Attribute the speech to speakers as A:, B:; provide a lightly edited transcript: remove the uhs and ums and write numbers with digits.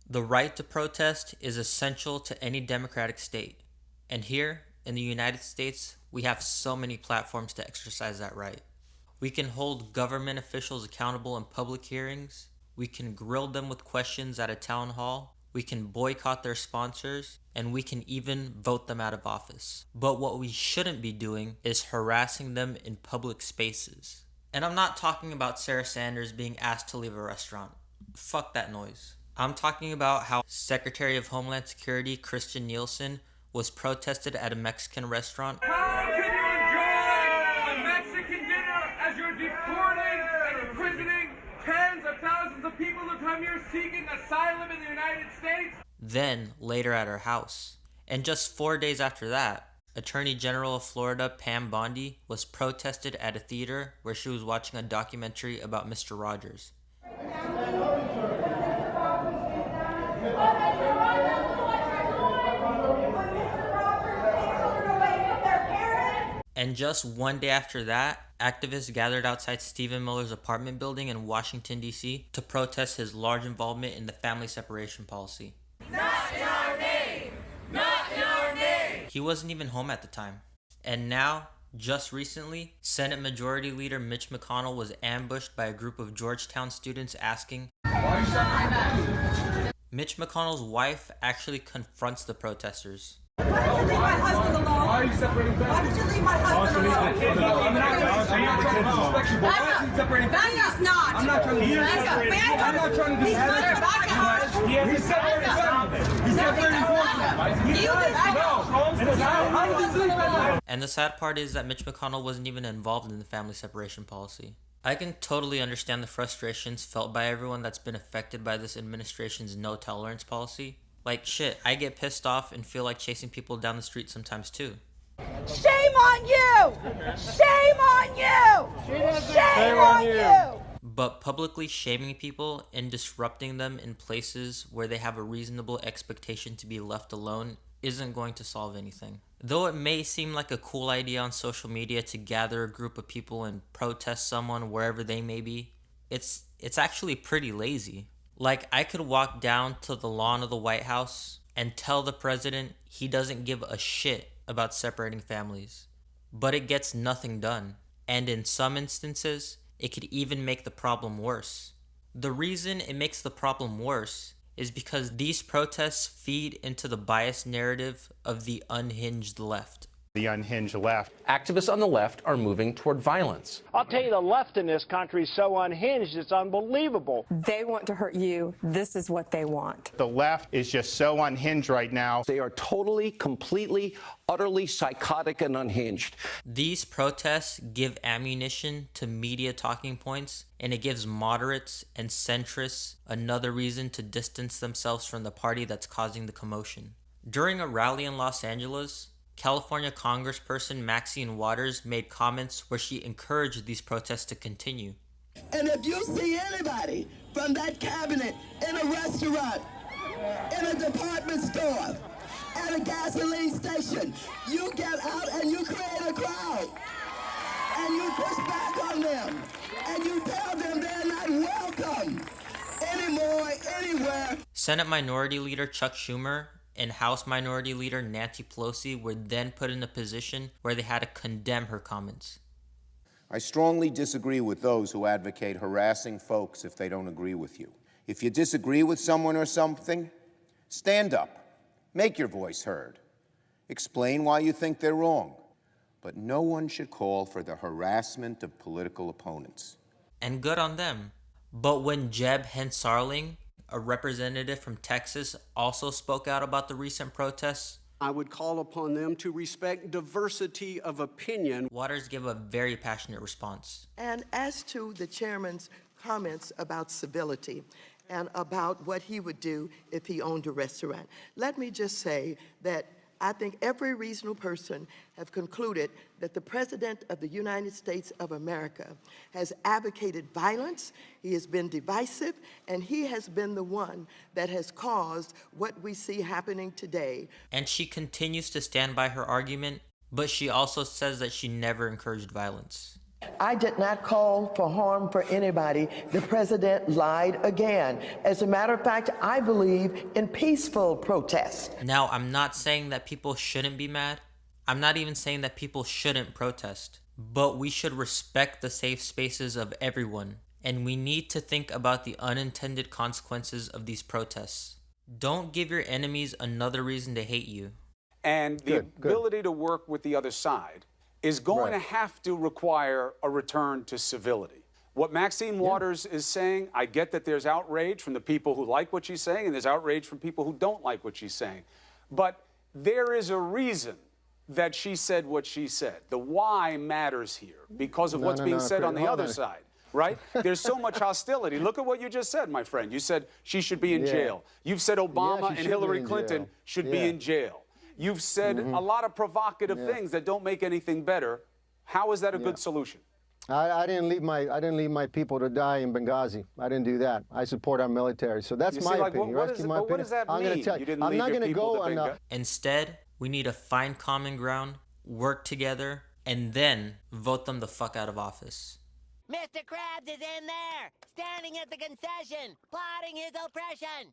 A: The right to protest is essential to any democratic state. And here, in the United States, we have so many platforms to exercise that right. We can hold government officials accountable in public hearings. We can grill them with questions at a town hall. We can boycott their sponsors. And we can even vote them out of office. But what we shouldn't be doing is harassing them in public spaces. And I'm not talking about Sarah Sanders being asked to leave a restaurant. Fuck that noise. I'm talking about how Secretary of Homeland Security Kirstjen Nielsen was protested at a Mexican restaurant.
B: How can you enjoy a Mexican dinner as you're deporting and imprisoning tens of thousands of people who come here seeking asylum in the United States?
A: Then, later at her house. And just 4 days after that, Attorney General of Florida Pam Bondi was protested at a theater where she was watching a documentary about Mr. Rogers. And just 1 day after that, activists gathered outside Stephen Miller's apartment building in Washington, D.C. to protest his large involvement in the family separation policy.
B: Not in our name! Not in our name!
A: He wasn't even home at the time. And now, just recently, Senate Majority Leader Mitch McConnell was ambushed by a group of Georgetown students asking, Mitch McConnell's wife actually confronts the protesters.
C: Why did you leave my husband alone?
B: Why are you separating families?
C: Why did you leave my husband alone?
B: I'm not trying to disrespect you, but why is he separating families?
C: He's not.
B: I'm not trying to disrespect you. I'm not trying to disrespect you. He's separating families. He's separating families. How did this leave that?
A: And the sad part is that Mitch McConnell wasn't even involved in the family separation policy. I can totally understand the frustrations felt by everyone that's been affected by this administration's no tolerance policy. Like, shit, I get pissed off and feel like chasing people down the street sometimes too.
C: Shame on you! Shame on you! Shame on you!
A: But publicly shaming people and disrupting them in places where they have a reasonable expectation to be left alone isn't going to solve anything. Though it may seem like a cool idea on social media to gather a group of people and protest someone wherever they may be, it's actually pretty lazy. Like, I could walk down to the lawn of the White House and tell the president he doesn't give a shit about separating families. But it gets nothing done. And in some instances, it could even make the problem worse. The reason it makes the problem worse is because these protests feed into the biased narrative of the unhinged left.
D: The unhinged left.
E: Activists on the left are moving toward violence.
F: I'll tell you, the left in this country is so unhinged, it's unbelievable.
G: They want to hurt you. This is what they want.
D: The left is just so unhinged right now.
E: They are totally, completely, utterly psychotic and unhinged.
A: These protests give ammunition to media talking points, and it gives moderates and centrists another reason to distance themselves from the party that's causing the commotion. During a rally in Los Angeles, California Congressperson Maxine Waters made comments where she encouraged these protests to continue.
H: And if you see anybody from that cabinet in a restaurant, in a department store, at a gasoline station, you get out and you create a crowd. And you push back on them. And you tell them they're not welcome anymore, anywhere.
A: Senate Minority Leader Chuck Schumer and House Minority Leader Nancy Pelosi were then put in a position where they had to condemn her comments.
I: I strongly disagree with those who advocate harassing folks if they don't agree with you. If you disagree with someone or something, stand up, make your voice heard, explain why you think they're wrong. But no one should call for the harassment of political opponents.
A: And good on them. But when Jeb Hensarling, a representative from Texas, also spoke out about the recent protests,
J: I would call upon them to respect diversity of opinion.
A: Waters gave a very passionate response.
H: And as to the chairman's comments about civility and about what he would do if he owned a restaurant, let me just say that I think every reasonable person have concluded that the President of the United States of America has advocated violence, he has been divisive, and he has been the one that has caused what we see happening today.
A: And she continues to stand by her argument, but she also says that she never encouraged violence.
H: I did not call for harm for anybody. The president lied again. As a matter of fact, I believe in peaceful protest.
A: Now, I'm not saying that people shouldn't be mad. I'm not even saying that people shouldn't protest. But we should respect the safe spaces of everyone. And we need to think about the unintended consequences of these protests. Don't give your enemies another reason to hate you.
K: And the ability to work with the other side is going to have to require a return to civility. What Maxine Waters is saying, I get that there's outrage from the people who like what she's saying, and there's outrage from people who don't like what she's saying. But there is a reason that she said what she said. The why matters here because of what's being said on the other side, right? There's so much hostility. Look at what you just said, my friend. You said she should be in jail. You've said Obama and Hillary Clinton should be in jail. You've said a lot of provocative things that don't make anything better. How is that a good solution?
L: I didn't leave my people to die in Benghazi. I didn't do that. I support our military. So that's my opinion. You're asking my opinion.
K: What does that mean?
L: I'm going to tell you. I'm not going to go on.
A: Instead, we need to find common ground, work together, and then vote them the fuck out of office.
M: Mr. Krabs is in there, standing at the concession, plotting his oppression.